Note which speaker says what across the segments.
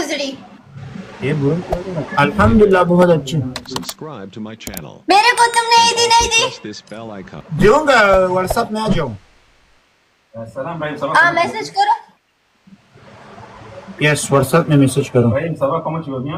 Speaker 1: गुजरी?
Speaker 2: ये बोल अल्हम्दुलिल्लाह बहुत अच्छी।
Speaker 3: Subscribe to my channel.
Speaker 1: मेरे को तुमने ईदी नहीं दी?
Speaker 3: Press this bell icon.
Speaker 2: दूंगा, व्हाट्सएप में आ जाओ।
Speaker 4: सलाम भाई, सलाम।
Speaker 1: हाँ मैसेज करो।
Speaker 2: यस, व्हाट्सएप में मैसेज करो।
Speaker 4: भाई सवा कम चाहिए भैया।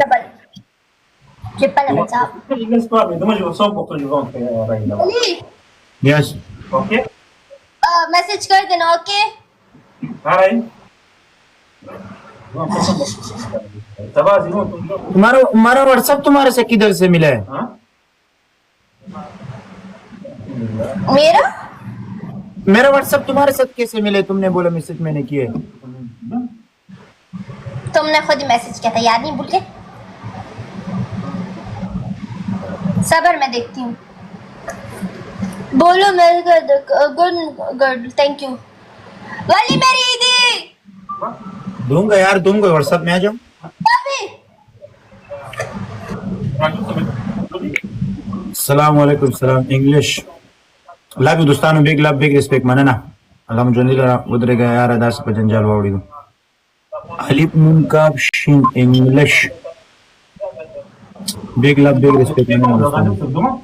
Speaker 1: डबल ट्रिपल डबल साहब।
Speaker 2: यस
Speaker 4: ओके
Speaker 1: मैसेज कर देना। ओके
Speaker 2: तुम्हारा व्हाट्सएप तुम्हारे से किधर से मिला है? मेरा व्हाट्सएप तुम्हारे साथ कैसे मिले? तुमने बोला मैसेज मैंने किए।
Speaker 1: तुमने खुद ही मैसेज किया था, याद नहीं? भूल के सबर मैं देखती हूँ। बोलो मेरे गुड गुड थैंक यू। वाली मेरी ईदी
Speaker 2: दूंगा यार, दूंगा, व्हाट्सएप में आ जाओ। अस्सलाम वालेकुम। सलाम इंग्लिश लव यू दोस्तानो, बिग लव बिग रिस्पेक्ट मनना alhamdulillah udrega yaar adas pa janjal wawdigo alif nun kaf shin english big love big respect manana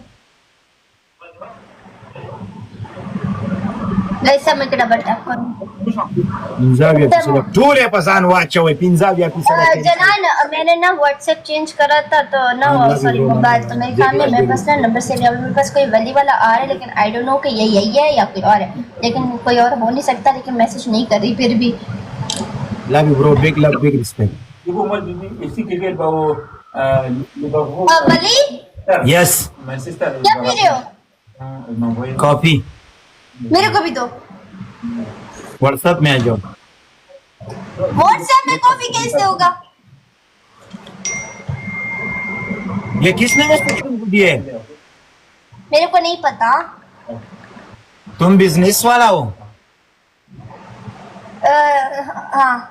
Speaker 1: ऐसा मैं डबल टैप करूं।
Speaker 2: pinzavia pisala dole pasan wacha we pinzavia pisala
Speaker 1: जनान मैंने ना WhatsApp change करा था तो ना सॉरी मोबाइल तो मेरे ख्याल में मेरे पास ना नंबर से नहीं, मेरे पास कोई वली वाला आ रहा है लेकिन आई डोंट नो कि ये यही है या कोई और है, लेकिन कोई और हो नहीं सकता, लेकिन मैसेज नहीं कर रही फिर भी।
Speaker 2: love you bro, big love big respect।
Speaker 1: Wali
Speaker 2: yes
Speaker 1: क्या पी रहे हो?
Speaker 2: कॉफी।
Speaker 1: मेरे को भी दो।
Speaker 2: व्हाट्सएप में आ जाओ।
Speaker 1: व्हाट्सएप में कॉफी कैसे होगा?
Speaker 2: ये किसने मैसेज तुमको दिए?
Speaker 1: मेरे को नहीं पता।
Speaker 2: तुम बिजनेस वाला हो?
Speaker 1: हाँ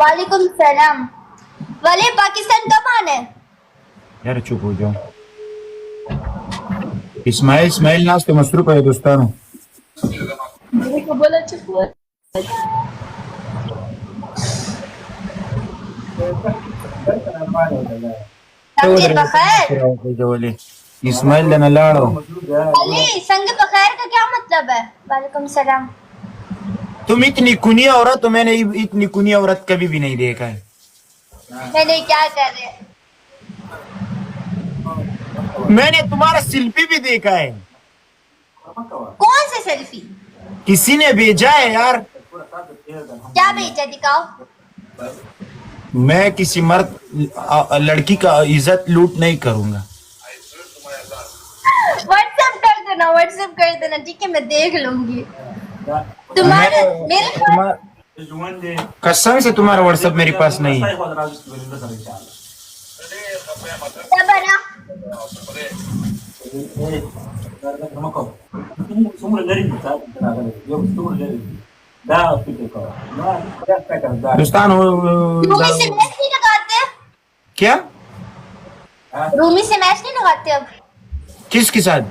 Speaker 1: वालेकुम सलाम। वाले पाकिस्तान कब आना है?
Speaker 2: यार चुप हो जाओ। इस्माइल नाज पे मसरूफ है दोस्तानो।
Speaker 1: मेरे को बोला चुप हो। संगे बखैर।
Speaker 2: इस्माइल लेना लाड़ो।
Speaker 1: अली संगे बखैर का क्या मतलब है? वालेकुम सलाम।
Speaker 2: तुम इतनी कुनी औरत हो, मैंने इतनी कुनी औरत कभी भी नहीं देखा है।
Speaker 1: मैंने क्या कर रहे?
Speaker 2: मैंने तुम्हारा सेल्फी भी देखा है।
Speaker 1: कौन से सेल्फी?
Speaker 2: किसी ने भेजा है यार।
Speaker 1: क्या भेजा? दिखाओ।
Speaker 2: मैं किसी मर्द लड़की का इज्जत लूट नहीं करूंगा।
Speaker 1: व्हाट्सएप कर देना ठीक है, मैं देख लूंगी। तुम्हारे मेरे
Speaker 2: कसम से तुम्हारा व्हाट्सएप मेरे पास नहीं है। दोस्तान
Speaker 1: रूमी से मैच नहीं लगाते?
Speaker 2: क्या
Speaker 1: रूमी से मैच नहीं लगाते अब?
Speaker 2: किसके साथ?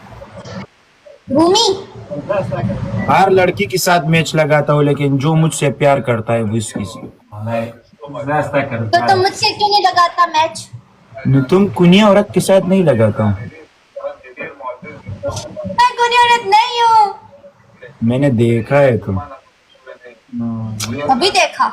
Speaker 1: रूमी
Speaker 2: हर लड़की के साथ मैच लगाता हूँ, लेकिन जो मुझसे प्यार करता है वो इसकी
Speaker 1: तो तुम मुझसे क्यों नहीं लगाता मैच?
Speaker 2: तुम कुनिया औरत के साथ नहीं लगाता हूँ।
Speaker 1: मैं कुनी औरत नहीं हूँ।
Speaker 2: मैंने देखा है तुम।
Speaker 1: अभी देखा।